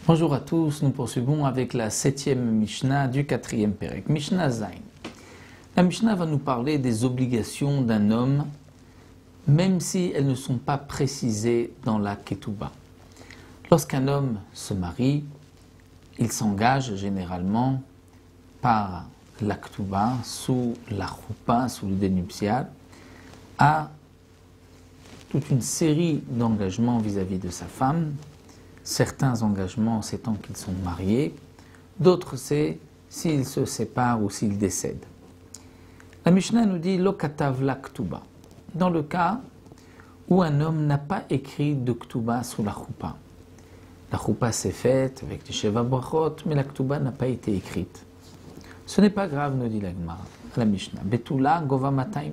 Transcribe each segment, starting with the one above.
Bonjour à tous, nous poursuivons avec la 7e Mishnah du 4e Perek, Mishnah Zain. La Mishnah va nous parler des obligations d'un homme, même si elles ne sont pas précisées dans la Ketouba. Lorsqu'un homme se marie, il s'engage généralement par la Ketouba, sous la Choupa, sous le dénuptial, à toute une série d'engagements vis-à-vis de sa femme. Certains engagements, c'est tant qu'ils sont mariés, d'autres, c'est s'ils se séparent ou s'ils décèdent. La Mishnah nous dit « Lo katav la ktuba » dans le cas où un homme n'a pas écrit de ktuba sous la choupa. La choupa s'est faite avec des sheva brachot, mais la ktuba n'a pas été écrite. Ce n'est pas grave, nous dit la Gemara, la Mishnah. « Betula gova mataim »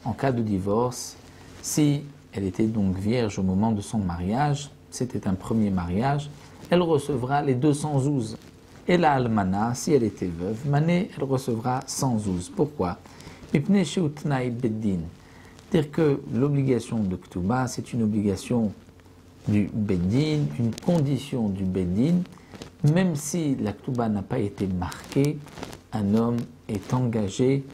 en cas de divorce, si elle était donc vierge au moment de son mariage, c'était un premier mariage, elle recevra les 200 zouz. Et la almana, si elle était veuve, mané, elle recevra 100 zouz. Pourquoi? Dire que l'obligation de Ktuba, c'est une obligation du Beddin, une condition du Beddin. Même si la Ktuba n'a pas été marquée, un homme est engagé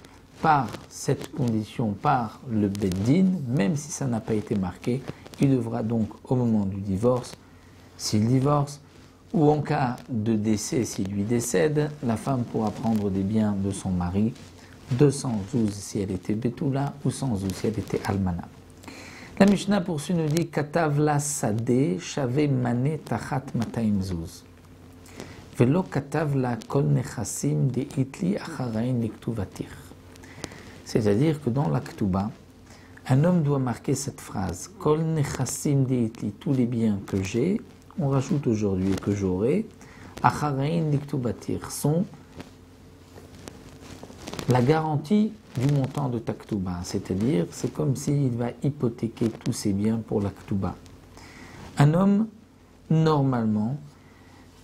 par cette condition, par le Beddin, même si ça n'a pas été marqué. Il devra donc, au moment du divorce, s'il divorce, ou en cas de décès, s'il lui décède, la femme pourra prendre des biens de son mari, 200 zouz si elle était Betula, ou 100 zouz si elle était Almana. La Mishnah poursuit nous dit Katav la sade, shave mane tachat mataim zouz. Velo katav la kol nechassim de itli acharain liktuvatir. C'est-à-dire que dans la Ktuba, un homme doit marquer cette phrase « Kol nechassim deitli » tous les biens que j'ai, on rajoute aujourd'hui que j'aurai, « Acharain liktubatir » sont la garantie du montant de ta Ktuba, c'est-à-dire c'est comme s'il va hypothéquer tous ses biens pour la Ktuba. Un homme, normalement,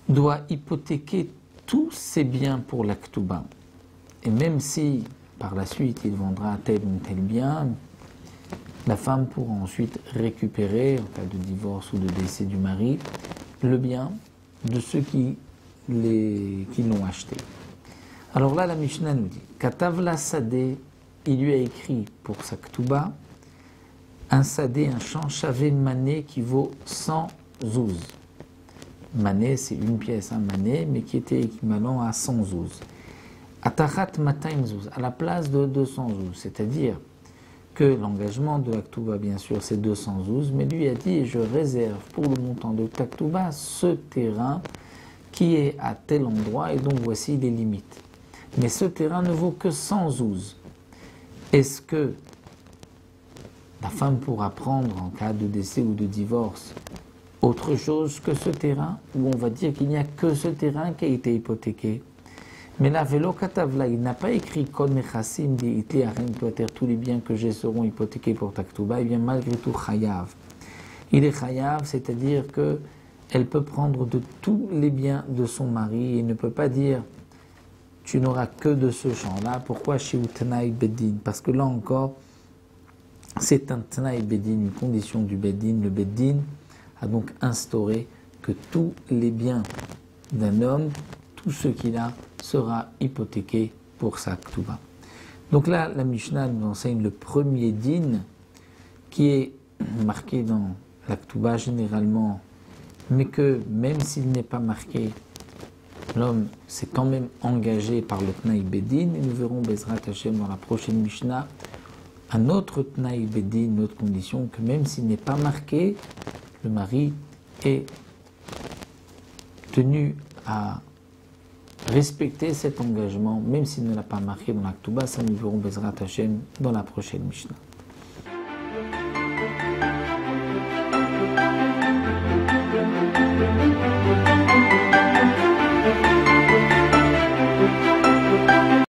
doit hypothéquer tous ses biens pour la Ktuba. Et même si, par la suite, il vendra tel ou tel bien, la femme pourra ensuite récupérer, en cas de divorce ou de décès du mari, le bien de ceux qui l'ont acheté. Alors là, la Mishnah nous dit Katav la sadeh, il lui a écrit pour sa ktuba un sadeh, un champ chavé mané qui vaut 100 zouz. Mané, c'est une pièce, un mané, mais qui était équivalent à 100 zouz. Atachat mataim zouz, à la place de 200 zouz, c'est-à-dire que l'engagement de la Ktuba, bien sûr, c'est 200 zouz, mais lui a dit, je réserve pour le montant de ta Ktuba ce terrain qui est à tel endroit, et donc voici les limites. Mais ce terrain ne vaut que 100 zouz. Est-ce que la femme pourra prendre, en cas de décès ou de divorce, autre chose que ce terrain, ou on va dire qu'il n'y a que ce terrain qui a été hypothéqué? Mais là, Velo Katavla, il n'a pas écrit Kol Nechassim di Itli Aren Toater, tous les biens que j'ai seront hypothéqués pour ta Ktuba, et bien malgré tout Chayav. Il est Chayav, c'est-à-dire qu'elle peut prendre de tous les biens de son mari et ne peut pas dire tu n'auras que de ce champ-là. Pourquoi chez Utnaï Beddin? Parce que là encore, c'est un Tnaï Beddin, une condition du Beddin. Le Beddin a donc instauré que tous les biens d'un homme, tout ce qu'il a, sera hypothéqué pour sa Ktuba. Donc là, la Mishnah nous enseigne le premier din qui est marqué dans la Ktuba généralement, mais que même s'il n'est pas marqué, l'homme s'est quand même engagé par le Tnaï Beddin, et nous verrons Bezrat Hashem dans la prochaine Mishnah un autre Tnaï Beddin, une autre condition, que même s'il n'est pas marqué, le mari est tenu à respecter cet engagement, même s'il ne l'a pas marqué dans la Ktuba. Ça, nous verrons Bezrat Hashem dans la prochaine Mishnah.